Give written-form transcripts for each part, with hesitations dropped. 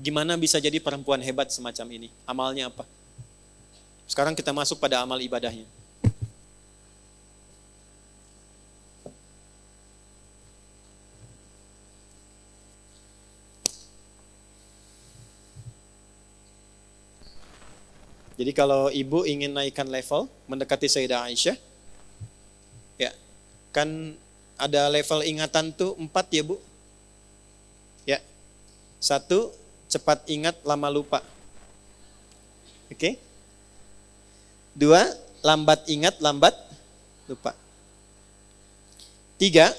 Gimana bisa jadi perempuan hebat semacam ini? Amalnya apa? Sekarang kita masuk pada amal ibadahnya. Jadi kalau ibu ingin naikkan level, mendekati Sayyidah Aisyah, ya, kan ada level ingatan tuh 4 ya Bu. Ya, 1, cepat ingat, lama lupa. Oke. 2, lambat ingat, lambat lupa. 3,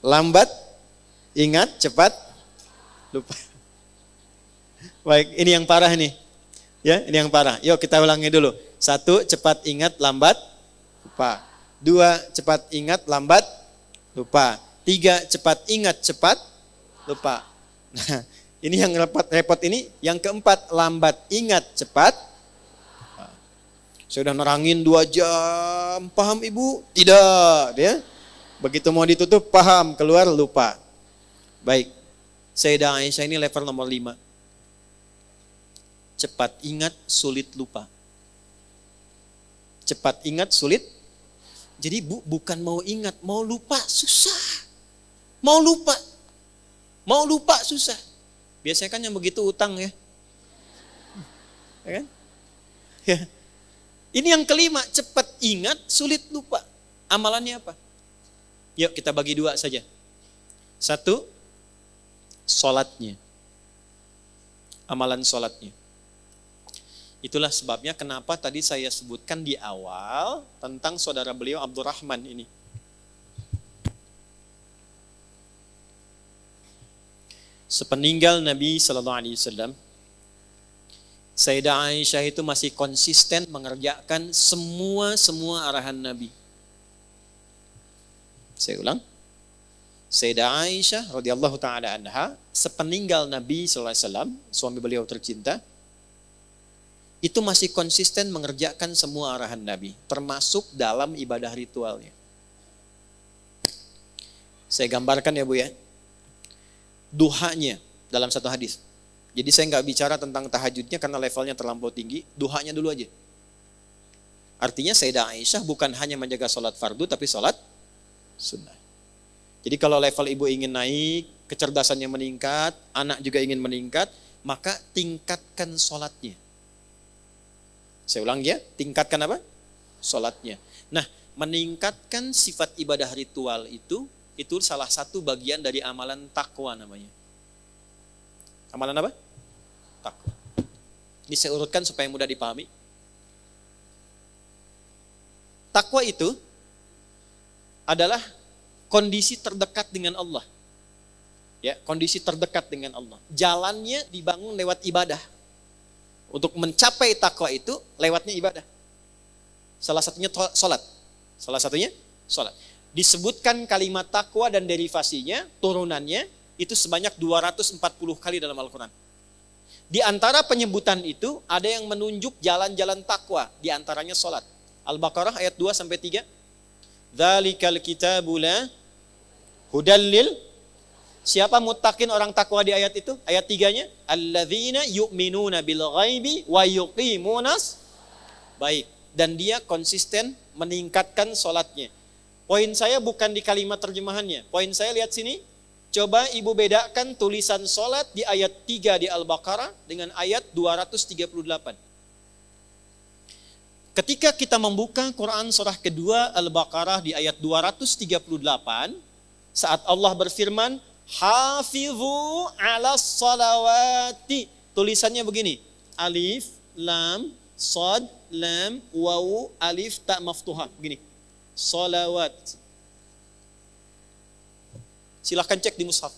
lambat ingat, cepat lupa. Baik, ini yang parah nih. Ya, ini yang parah. Yuk kita ulangi dulu. 1, cepat ingat, lambat lupa. 2, cepat ingat, lambat lupa. 3, cepat ingat, cepat lupa. Nah, ini yang repot ini. Yang keempat, lambat ingat, cepat. Saya udah nerangin 2 jam. Paham Ibu? Tidak. Ya. Begitu mau ditutup, paham. Keluar, lupa. Baik. Sayyidah Aisyah ini level nomor 5. Cepat ingat, sulit lupa. Cepat ingat, sulit. Jadi Bu, bukan mau ingat, mau lupa susah. Mau lupa susah. Biasanya kan yang begitu utang ya. Ya kan? Ya. Ini yang kelima, cepat ingat, sulit lupa. Amalannya apa? Yuk kita bagi 2 saja. 1, sholatnya. Amalan sholatnya. Itulah sebabnya kenapa tadi saya sebutkan di awal tentang saudara beliau Abdurrahman ini. Sepeninggal Nabi SAW, Sayyidah Aisyah itu masih konsisten mengerjakan semua arahan Nabi. Saya ulang. Sayyidah Aisyah radhiyallahu taala anha, sepeninggal Nabi SAW, suami beliau tercinta, itu masih konsisten mengerjakan semua arahan Nabi, termasuk dalam ibadah ritualnya. Saya gambarkan ya Bu ya. Duhanya dalam satu hadis. Jadi saya nggak bicara tentang tahajudnya karena levelnya terlampau tinggi, duhanya dulu aja. Artinya Sayyidah Aisyah bukan hanya menjaga sholat fardu, tapi sholat sunnah. Jadi kalau level ibu ingin naik, kecerdasannya meningkat, anak juga ingin meningkat, maka tingkatkan sholatnya. Saya ulang ya, tingkatkan apa? Sholatnya. Nah, meningkatkan sifat ibadah ritual itu salah satu bagian dari amalan takwa namanya. Amalan apa? Takwa. Ini saya urutkan supaya mudah dipahami. Takwa itu adalah kondisi terdekat dengan Allah. Ya, kondisi terdekat dengan Allah. Jalannya dibangun lewat ibadah. Untuk mencapai takwa itu lewatnya ibadah. Salah satunya sholat. Salah satunya sholat. Disebutkan kalimat takwa dan derivasinya, turunannya, itu sebanyak 240 kali dalam Al-Quran. Di antara penyebutan itu, ada yang menunjuk jalan-jalan takwa. Di antaranya sholat. Al-Baqarah ayat 2-3. Dzalikal kitabu la hudal lil. Siapa muttaqin orang takwa di ayat itu? Ayat 3-nya, alladzina yu'minuna bil ghaibi wa yuqimunas. Baik, dan dia konsisten meningkatkan sholatnya. Poin saya bukan di kalimat terjemahannya. Poin saya lihat sini. Coba ibu bedakan tulisan sholat di ayat 3 di Al-Baqarah dengan ayat 238. Ketika kita membuka Quran surah kedua Al-Baqarah di ayat 238, saat Allah berfirman, Hafizu ala salawati. Tulisannya begini. Alif, lam, sad, lam, wawu, alif, ta maftuhah. Begini. Salawat. Silahkan cek di mushaf.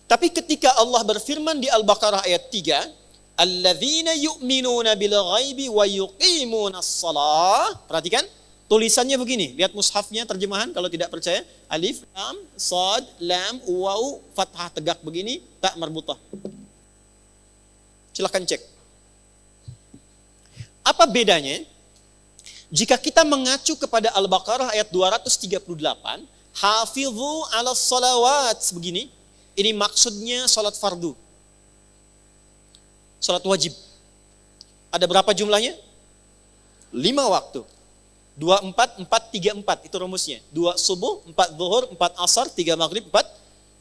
Tapi ketika Allah berfirman di Al-Baqarah ayat 3, Alladzina yu'minuna bil ghaibi wa yuqimunas shalah. Perhatikan. Tulisannya begini, lihat mushafnya terjemahan kalau tidak percaya. Alif, lam, sad, lam, waw, fathah tegak begini, tak marbutah. Silahkan cek. Apa bedanya? Jika kita mengacu kepada Al-Baqarah ayat 238, Hafizu ala salawat begini, ini maksudnya sholat fardu. Sholat wajib. Ada berapa jumlahnya? 5 waktu. 2, 4, 4, 3, 4. Itu rumusnya. 2 subuh, 4 zuhur, 4 asar, 3 maghrib, 4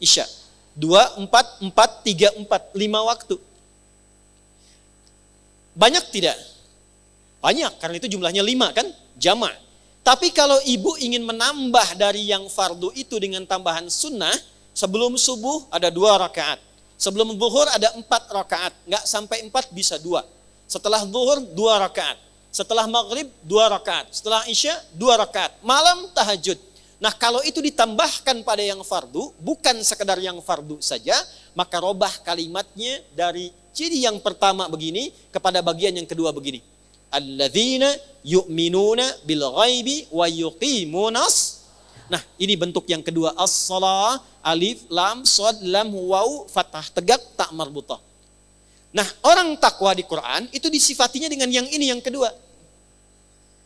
isya. 2, 4, 4, 3, 4. 5 waktu. Banyak tidak? Banyak, karena itu jumlahnya 5 kan? Jama'. Tapi kalau ibu ingin menambah dari yang fardu itu dengan tambahan sunnah, sebelum subuh ada 2 rakaat. Sebelum zuhur ada 4 rakaat. Nggak sampai 4 bisa 2. Setelah zuhur 2 rakaat. Setelah maghrib 2 rakaat. Setelah isya 2 rakaat. Malam tahajud. Nah kalau itu ditambahkan pada yang fardu, bukan sekedar yang fardu saja, maka robah kalimatnya dari ciri yang pertama begini kepada bagian yang kedua begini. Alladzina yu'minuna bil ghaibi wa yuqimunas. Nah ini bentuk yang kedua. As-salah, alif, lam, shad, lam, waw, fathah, tegak, tak marbutah. Nah orang takwa di Quran itu disifatinya dengan yang ini yang kedua.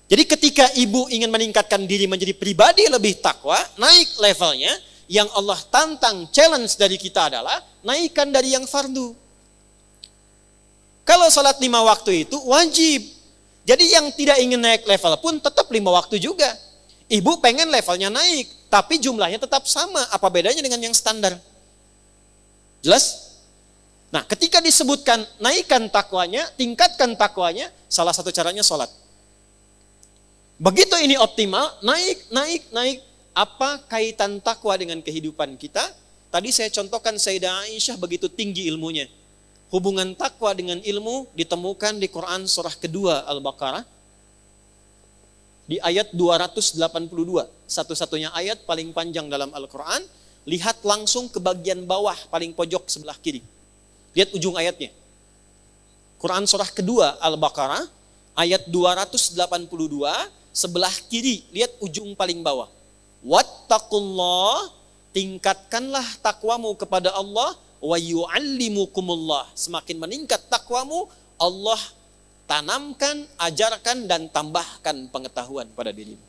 Jadi ketika ibu ingin meningkatkan diri menjadi pribadi lebih takwa, naik levelnya, yang Allah tantang, challenge dari kita adalah naikkan dari yang fardu. Kalau sholat 5 waktu itu wajib. Jadi yang tidak ingin naik level pun tetap 5 waktu juga. Ibu pengen levelnya naik, tapi jumlahnya tetap sama. Apa bedanya dengan yang standar? Jelas? Nah, ketika disebutkan naikkan takwanya, tingkatkan takwanya, salah satu caranya sholat. Begitu ini optimal, naik. Apa kaitan takwa dengan kehidupan kita? Tadi saya contohkan Sayyidah Aisyah begitu tinggi ilmunya. Hubungan takwa dengan ilmu ditemukan di Quran surah kedua Al-Baqarah. Di ayat 282. Satu-satunya ayat paling panjang dalam Al-Quran. Lihat langsung ke bagian bawah paling pojok sebelah kiri. Lihat ujung ayatnya. Quran surah kedua Al-Baqarah. Ayat 282. Sebelah kiri. Lihat ujung paling bawah. Wattaqullah. Tingkatkanlah takwamu kepada Allah. Wa yu'allimukumullah. Semakin meningkat takwamu, Allah tanamkan, ajarkan, dan tambahkan pengetahuan pada dirimu.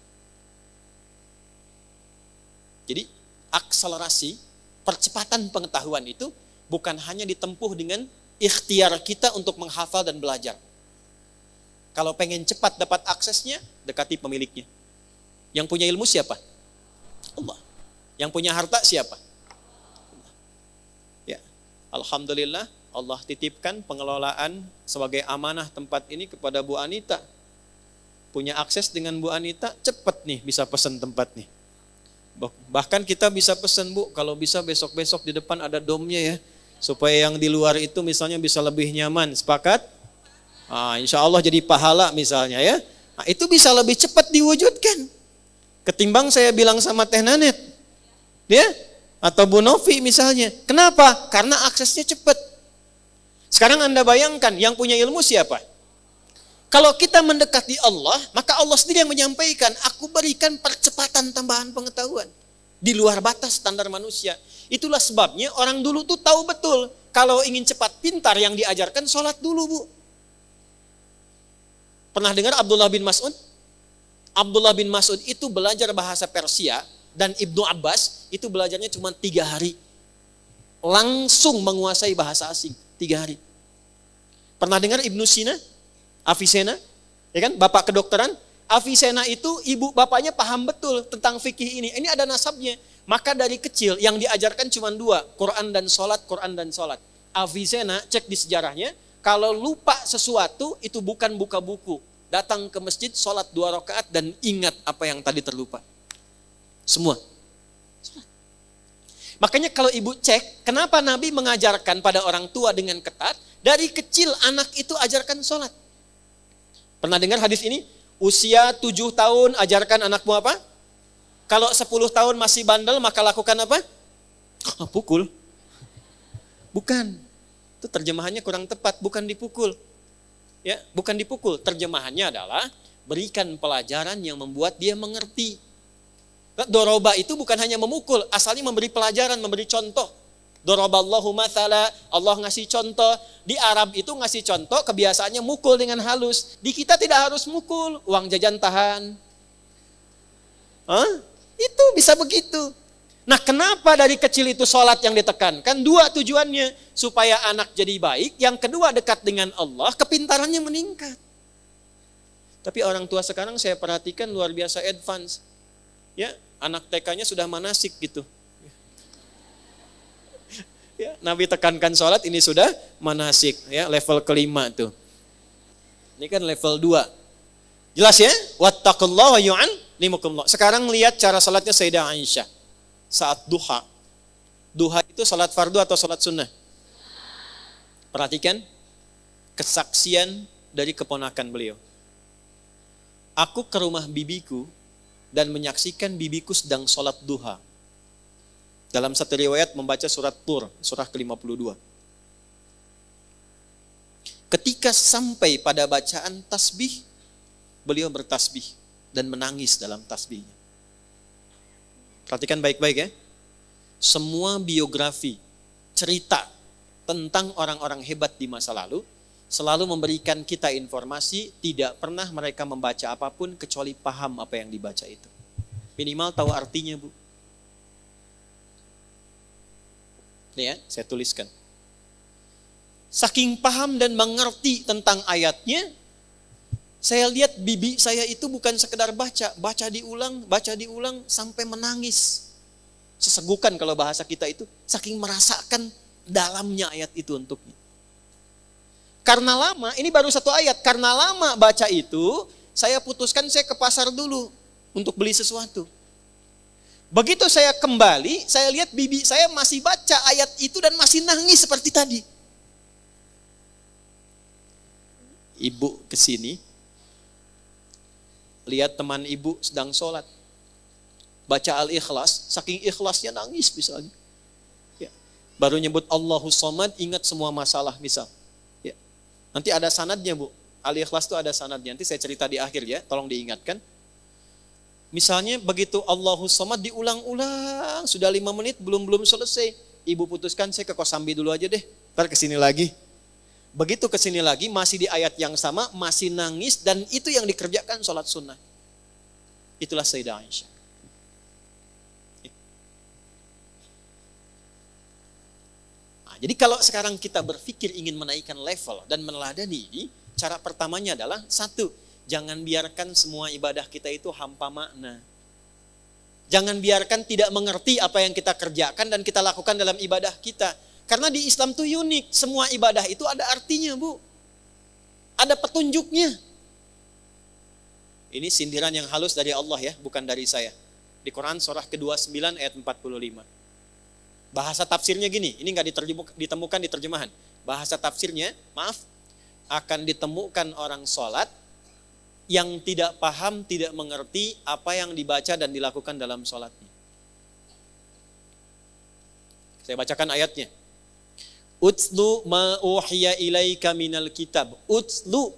Jadi, akselerasi, percepatan pengetahuan itu bukan hanya ditempuh dengan ikhtiar kita untuk menghafal dan belajar. Kalau pengen cepat dapat aksesnya, dekati pemiliknya. Yang punya ilmu siapa? Allah. Yang punya harta siapa? Alhamdulillah Allah titipkan pengelolaan sebagai amanah tempat ini kepada Bu Anita. Punya akses dengan Bu Anita, cepat nih bisa pesan tempat nih. Bahkan kita bisa pesan Bu, kalau bisa besok-besok di depan ada domnya ya. Supaya yang di luar itu misalnya bisa lebih nyaman. Sepakat? Insya Allah jadi pahala misalnya ya. Nah, itu bisa lebih cepat diwujudkan. Ketimbang saya bilang sama Teh Nanet. Ya? Atau Bu Novi misalnya. Kenapa? Karena aksesnya cepat. Sekarang Anda bayangkan yang punya ilmu siapa? Kalau kita mendekati Allah, maka Allah sendiri yang menyampaikan, aku berikan percepatan tambahan pengetahuan. Di luar batas standar manusia. Itulah sebabnya orang dulu tuh tahu betul. Kalau ingin cepat pintar yang diajarkan, sholat dulu Bu. Pernah dengar Abdullah bin Mas'ud? Abdullah bin Mas'ud itu belajar bahasa Persia. Dan Ibnu Abbas itu belajarnya cuma 3 hari. Langsung menguasai bahasa asing 3 hari. Pernah dengar Ibnu Sina? Avicenna? Ya kan? Bapak kedokteran. Avicenna itu ibu bapaknya paham betul tentang fikih ini. Ini ada nasabnya. Maka dari kecil yang diajarkan cuma 2. Quran dan sholat, Quran dan sholat. Avicenna cek di sejarahnya. Kalau lupa sesuatu itu bukan buka buku. Datang ke masjid, sholat 2 rakaat dan ingat apa yang tadi terlupa. Semua. Makanya kalau ibu cek, kenapa Nabi mengajarkan pada orang tua dengan ketat, dari kecil anak itu ajarkan sholat. Pernah dengar hadis ini? Usia 7 tahun ajarkan anakmu apa? Kalau 10 tahun masih bandel maka lakukan apa? Pukul. Bukan. Itu terjemahannya kurang tepat, bukan dipukul. Ya, bukan dipukul. Terjemahannya adalah berikan pelajaran yang membuat dia mengerti. Doroba itu bukan hanya memukul, asalnya memberi pelajaran, memberi contoh. Doroballahu mathala, Allah ngasih contoh. Di Arab itu ngasih contoh, kebiasaannya mukul dengan halus. Di kita tidak harus mukul, uang jajan tahan. Itu bisa begitu. Nah, kenapa dari kecil itu sholat yang ditekankan? Dua tujuannya, supaya anak jadi baik, yang kedua dekat dengan Allah, kepintarannya meningkat. Tapi orang tua sekarang saya perhatikan luar biasa advance. Ya, anak TK-nya sudah manasik gitu. Ya, Nabi tekankan sholat, ini sudah manasik, ya, level kelima tuh. Ini kan level 2. Jelas ya? Wattaqullaha wa yu'allimukumullah. Sekarang lihat cara sholatnya Sayyidah Aisyah. Saat duha. Duha itu sholat fardu atau sholat sunnah? Perhatikan kesaksian dari keponakan beliau. Aku ke rumah bibiku dan menyaksikan bibiku sedang sholat duha. Dalam satu riwayat membaca surat Tur, surah ke-52. Ketika sampai pada bacaan tasbih, beliau bertasbih dan menangis dalam tasbihnya. Perhatikan baik-baik ya. Semua biografi, cerita tentang orang-orang hebat di masa lalu selalu memberikan kita informasi tidak pernah mereka membaca apapun kecuali paham apa yang dibaca itu. Minimal tahu artinya, Bu. Nih ya, saya tuliskan. Saking paham dan mengerti tentang ayatnya, saya lihat bibi saya itu bukan sekedar baca diulang sampai menangis. Sesegukan kalau bahasa kita itu, saking merasakan dalamnya ayat itu untuknya. Karena lama, ini baru satu ayat, karena lama baca itu, saya putuskan saya ke pasar dulu untuk beli sesuatu. Begitu saya kembali, saya lihat bibi saya masih baca ayat itu dan masih nangis seperti tadi. Ibu kesini, lihat teman ibu sedang sholat, baca Al-Ikhlas, saking ikhlasnya nangis misalnya. Ya. Baru nyebut Allahus Somad, ingat semua masalah misal. Ya. Nanti ada sanadnya, Bu. Al-Ikhlas itu ada sanadnya, nanti saya cerita di akhir ya, tolong diingatkan. Misalnya begitu Allahus Somad diulang-ulang, sudah 5 menit belum selesai. Ibu putuskan saya ke Kosambi dulu aja deh, ntar kesini lagi. Begitu kesini lagi, masih di ayat yang sama, masih nangis, dan itu yang dikerjakan sholat sunnah. Itulah Sayyidah Aisyah. Nah, jadi kalau sekarang kita berpikir ingin menaikkan level dan meneladani ini, cara pertamanya adalah, 1, jangan biarkan semua ibadah kita itu hampa makna. Jangan biarkan tidak mengerti apa yang kita kerjakan dan kita lakukan dalam ibadah kita. Karena di Islam itu unik, semua ibadah itu ada artinya, Bu. Ada petunjuknya. Ini sindiran yang halus dari Allah ya, bukan dari saya. Di Quran surah ke-29 ayat 45. Bahasa tafsirnya gini, ini nggak ditemukan di terjemahan. Bahasa tafsirnya, maaf, akan ditemukan orang sholat yang tidak paham, tidak mengerti apa yang dibaca dan dilakukan dalam sholatnya. Saya bacakan ayatnya. Utslu ma uhiya ilaika minal kitab. Utslu.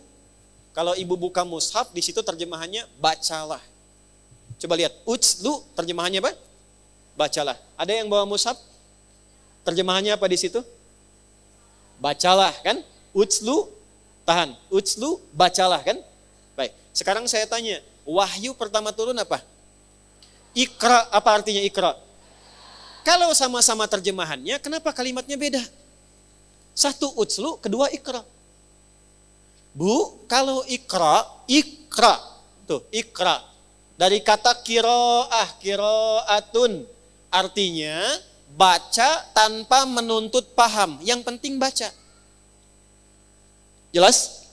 Kalau ibu buka mushaf, di situ terjemahannya bacalah. Coba lihat, utslu terjemahannya apa? Bacalah. Ada yang bawa mushaf? Terjemahannya apa di situ? Bacalah kan? Utslu, tahan. Utslu, bacalah kan? Baik. Sekarang saya tanya, wahyu pertama turun apa? Iqra, apa artinya Iqra? Kalau sama-sama terjemahannya, kenapa kalimatnya beda? 1 utslu, kedua Iqra. Bu, kalau Iqra, tuh Iqra. Dari kata kiro'atun. Artinya baca tanpa menuntut paham. Yang penting baca. Jelas?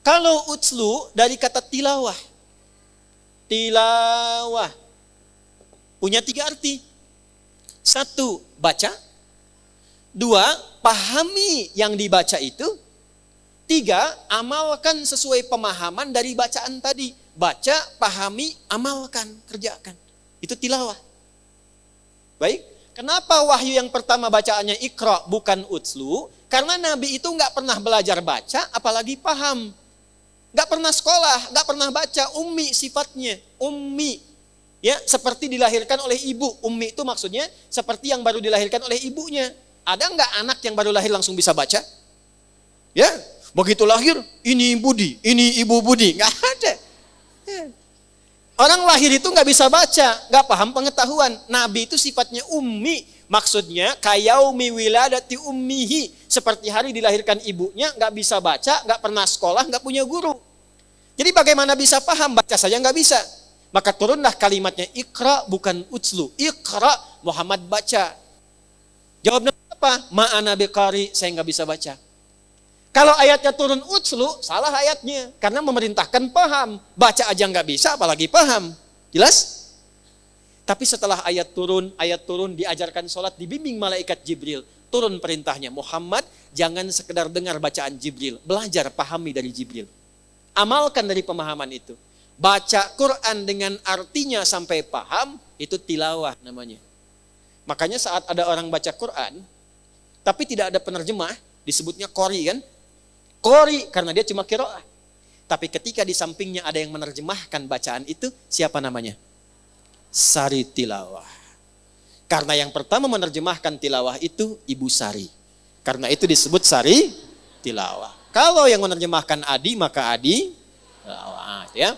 Kalau utslu dari kata tilawah. Tilawah. Punya 3 arti. 1, baca. 2, pahami yang dibaca itu. 3, amalkan sesuai pemahaman dari bacaan tadi. Baca, pahami, amalkan, kerjakan. Itu tilawah. Baik, kenapa wahyu yang pertama bacaannya Iqra bukan utslu? Karena Nabi itu nggak pernah belajar baca, apalagi paham. Nggak pernah sekolah, nggak pernah baca, ummi sifatnya, ummi. Ya, seperti dilahirkan oleh ibu. Ummi itu maksudnya seperti yang baru dilahirkan oleh ibunya. Ada nggak anak yang baru lahir langsung bisa baca? Ya, begitu lahir, ini Budi, ini Ibu Budi. Nggak ada. Ya. Orang lahir itu nggak bisa baca, nggak paham pengetahuan. Nabi itu sifatnya ummi. Maksudnya kayaumi wiladati ummihi. Seperti hari dilahirkan ibunya, nggak bisa baca, nggak pernah sekolah, nggak punya guru. Jadi bagaimana bisa paham? Baca saja nggak bisa. Maka turunlah kalimatnya Iqra bukan utslu. Iqra, Muhammad baca. Jawabnya apa? Ma'ana biqari, saya nggak bisa baca. Kalau ayatnya turun utslu, salah ayatnya. Karena memerintahkan paham. Baca aja nggak bisa, apalagi paham. Jelas? Tapi setelah ayat turun diajarkan sholat, dibimbing malaikat Jibril. Turun perintahnya, Muhammad jangan sekedar dengar bacaan Jibril. Belajar, pahami dari Jibril. Amalkan dari pemahaman itu. Baca Quran dengan artinya sampai paham, itu tilawah namanya. Makanya saat ada orang baca Quran, tapi tidak ada penerjemah, disebutnya qori kan? Qori karena dia cuma qiraah. Tapi ketika di sampingnya ada yang menerjemahkan bacaan itu, siapa namanya? Sari tilawah. Karena yang pertama menerjemahkan tilawah itu Ibu Sari. Karena itu disebut Sari tilawah. Kalau yang menerjemahkan Adi, maka Adi tilawah. Ya.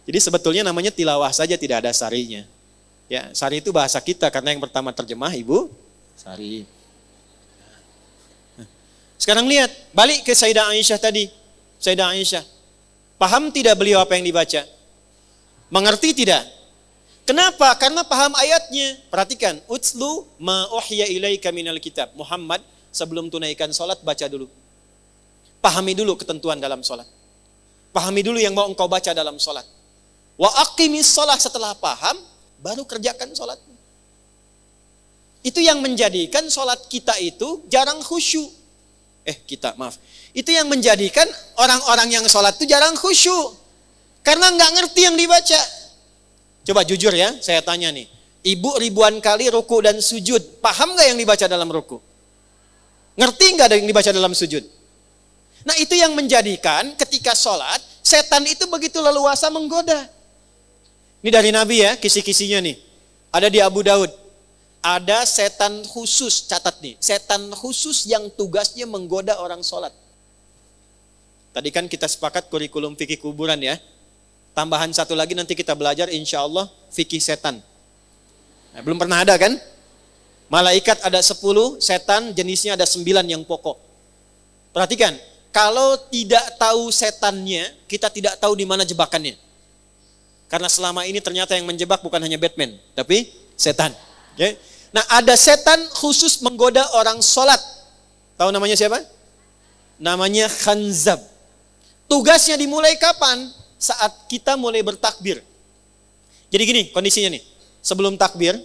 Jadi sebetulnya namanya tilawah saja, tidak ada sarinya. Ya, Sari itu bahasa kita karena yang pertama terjemah Ibu Sari. Sekarang lihat, balik ke Sayyidah Aisyah tadi. Sayyidah Aisyah, paham tidak beliau apa yang dibaca? Mengerti tidak? Kenapa? Karena paham ayatnya. Perhatikan, utslu ma uhya ilaika minal kitab. Muhammad sebelum tunaikan sholat baca dulu. Pahami dulu ketentuan dalam sholat. Pahami dulu yang mau engkau baca dalam sholat. Wa aqimis sholat, setelah paham, baru kerjakan sholat. Itu yang menjadikan sholat kita itu jarang khusyuk. Itu yang menjadikan orang-orang yang sholat itu jarang khusyuk. Karena nggak ngerti yang dibaca. Coba jujur ya, saya tanya nih. Ibu ribuan kali ruku dan sujud. Paham nggak yang dibaca dalam ruku? Ngerti nggak yang dibaca dalam sujud? Nah itu yang menjadikan ketika sholat, setan itu begitu leluasa menggoda. Ini dari Nabi ya, kisi-kisinya nih. Ada di Abu Daud. Ada setan khusus, catat nih. Setan khusus yang tugasnya menggoda orang sholat. Tadi kan kita sepakat kurikulum fikih kuburan ya. Tambahan satu lagi nanti kita belajar insya Allah fikih setan. Nah, belum pernah ada kan? Malaikat ada 10, setan jenisnya ada 9 yang pokok. Perhatikan, kalau tidak tahu setannya, kita tidak tahu di mana jebakannya. Karena selama ini ternyata yang menjebak bukan hanya Batman, tapi setan. Okay? Nah ada setan khusus menggoda orang sholat. Tahu namanya siapa? Namanya Khanzab. Tugasnya dimulai kapan? Saat kita mulai bertakbir. Jadi gini kondisinya nih. Sebelum takbir,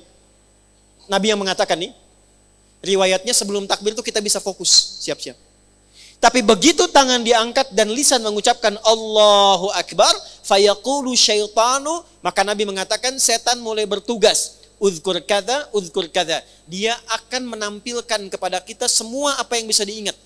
Nabi yang mengatakan nih, riwayatnya sebelum takbir itu kita bisa fokus, siap-siap. Tapi begitu tangan diangkat dan lisan mengucapkan Allahu Akbar, fayaqulu syaitanu, maka Nabi mengatakan setan mulai bertugas. Uzkur kada, uzkur kada. Dia akan menampilkan kepada kita semua apa yang bisa diingat.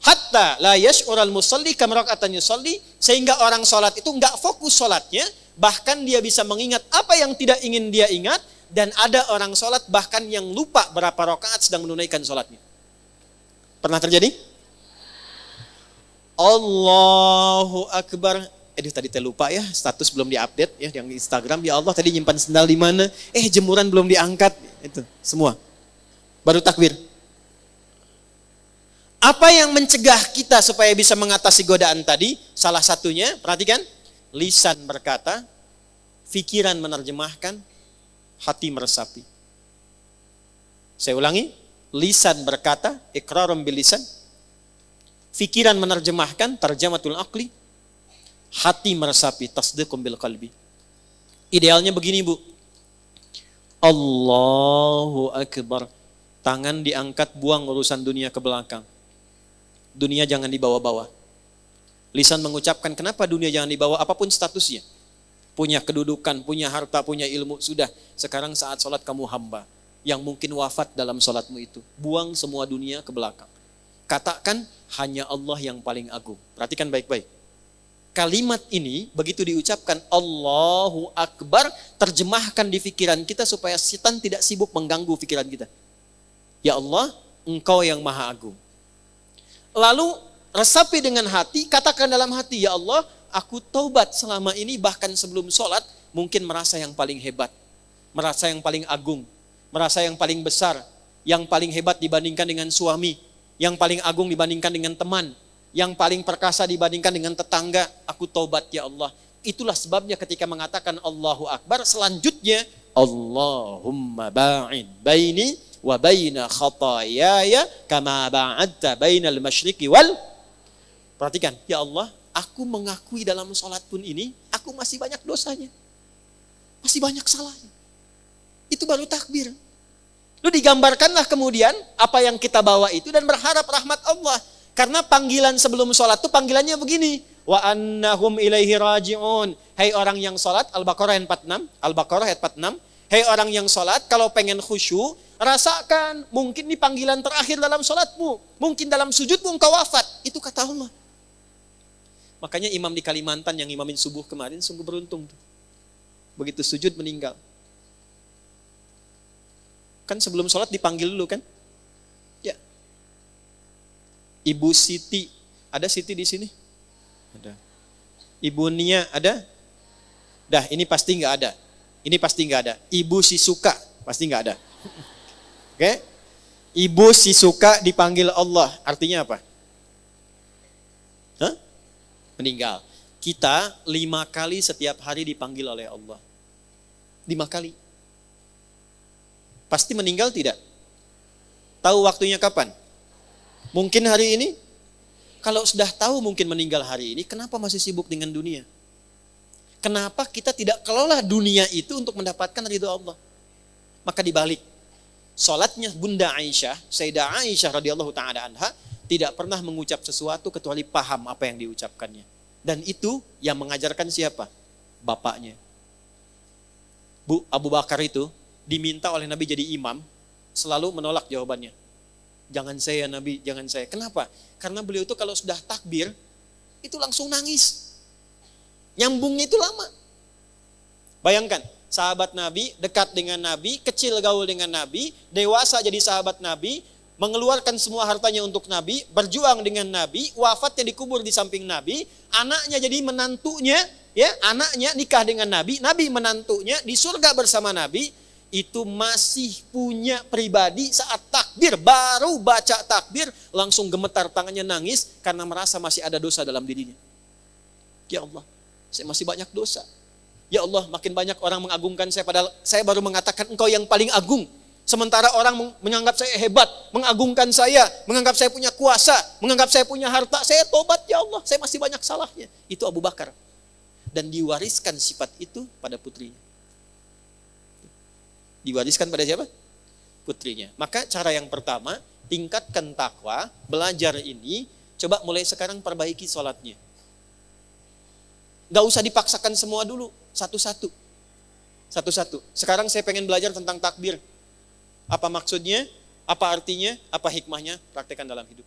Hatta la yash'ural musalli kam raka'atan yusalli, sehingga orang salat itu enggak fokus salatnya, bahkan dia bisa mengingat apa yang tidak ingin dia ingat, dan ada orang salat bahkan yang lupa berapa rakaat sedang menunaikan salatnya. Pernah terjadi? Allahu Akbar. Tadi saya lupa ya, status belum diupdate ya yang di Instagram. Ya Allah, tadi nyimpan sendal di mana? Jemuran belum diangkat. Itu semua. Baru takbir. Apa yang mencegah kita supaya bisa mengatasi godaan tadi? Salah satunya, perhatikan, lisan berkata, pikiran menerjemahkan, hati meresapi. Saya ulangi, lisan berkata, iqrarum bil lisan, pikiran menerjemahkan, tarjamatul aqli, hati meresapi, tasdiqum bil qalbi. Idealnya begini Bu, Allahu Akbar, tangan diangkat, buang urusan dunia ke belakang. Dunia jangan dibawa-bawa. Lisan mengucapkan, kenapa dunia jangan dibawa, apapun statusnya. Punya kedudukan, punya harta, punya ilmu, sudah. Sekarang saat sholat kamu hamba, yang mungkin wafat dalam sholatmu itu. Buang semua dunia ke belakang. Katakan, hanya Allah yang paling agung. Perhatikan baik-baik. Kalimat ini, begitu diucapkan Allahu Akbar, terjemahkan di pikiran kita supaya setan tidak sibuk mengganggu pikiran kita. Ya Allah, Engkau yang maha agung. Lalu resapi dengan hati, katakan dalam hati, ya Allah, aku taubat selama ini bahkan sebelum sholat mungkin merasa yang paling hebat, merasa yang paling agung, merasa yang paling besar, yang paling hebat dibandingkan dengan suami, yang paling agung dibandingkan dengan teman, yang paling perkasa dibandingkan dengan tetangga. Aku taubat ya Allah. Itulah sebabnya ketika mengatakan Allahu Akbar, selanjutnya Allahumma ba'id baini wa baina khatayaya kama ba'adta bainal masyriqi wal. Perhatikan, ya Allah, aku mengakui dalam sholat pun ini, aku masih banyak dosanya. Masih banyak salahnya. Itu baru takbir. Lu digambarkanlah kemudian apa yang kita bawa itu dan berharap rahmat Allah. Karena panggilan sebelum sholat itu panggilannya begini. Wa annahum ilaihi raji'un. Hai orang yang sholat, Al-Baqarah ayat 46. Al-Baqarah ayat 46. Hai orang yang sholat, kalau pengen khusyuk, rasakan mungkin ini panggilan terakhir dalam sholatmu. Mungkin dalam sujudmu engkau wafat. Itu kata Allah. Makanya imam di Kalimantan yang imamin subuh kemarin sungguh beruntung tuh. Begitu sujud meninggal. Kan sebelum sholat dipanggil dulu kan? Ya. Ibu Siti, ada Siti di sini? Ada. Ibu Nia ada? Dah, ini pasti nggak ada. Ini pasti nggak ada. Ibu Sisuka pasti nggak ada. Oke? Ibu Sisuka dipanggil Allah, artinya apa? Hah? Meninggal. Kita 5 kali setiap hari dipanggil oleh Allah. 5 kali. Pasti meninggal tidak? Tahu waktunya kapan? Mungkin hari ini? Kalau sudah tahu mungkin meninggal hari ini, kenapa masih sibuk dengan dunia? Kenapa kita tidak kelola dunia itu untuk mendapatkan ridho Allah? Maka dibalik, salatnya Bunda Aisyah, Sayyidah Aisyah radhiyallahu taala anha, tidak pernah mengucap sesuatu kecuali paham apa yang diucapkannya. Dan itu yang mengajarkan siapa? Bapaknya. Bu Abu Bakar itu diminta oleh Nabi jadi imam, selalu menolak jawabannya. Jangan saya Nabi, jangan saya. Kenapa? Karena beliau itu kalau sudah takbir, itu langsung nangis. Nyambungnya itu lama. Bayangkan, sahabat Nabi, dekat dengan Nabi, kecil gaul dengan Nabi, dewasa jadi sahabat Nabi, mengeluarkan semua hartanya untuk Nabi, berjuang dengan Nabi, wafatnya dikubur di samping Nabi, anaknya jadi menantunya, ya, anaknya nikah dengan Nabi, Nabi menantunya, di surga bersama Nabi. Itu masih punya pribadi saat takbir, baru baca takbir, langsung gemetar tangannya nangis, karena merasa masih ada dosa dalam dirinya. Ya Allah, saya masih banyak dosa. Ya Allah, makin banyak orang mengagungkan saya, padahal saya baru mengatakan engkau yang paling agung. Sementara orang menganggap saya hebat, mengagungkan saya, menganggap saya punya kuasa, menganggap saya punya harta, saya tobat ya Allah, saya masih banyak salahnya. Itu Abu Bakar. Dan diwariskan sifat itu pada putrinya. Diwariskan pada siapa? Putrinya. Maka cara yang pertama, tingkatkan takwa, belajar ini, coba mulai sekarang perbaiki sholatnya. Gak usah dipaksakan semua dulu, satu-satu. Satu-satu. Sekarang saya pengen belajar tentang takbir. Apa maksudnya, apa artinya, apa hikmahnya, praktekkan dalam hidup.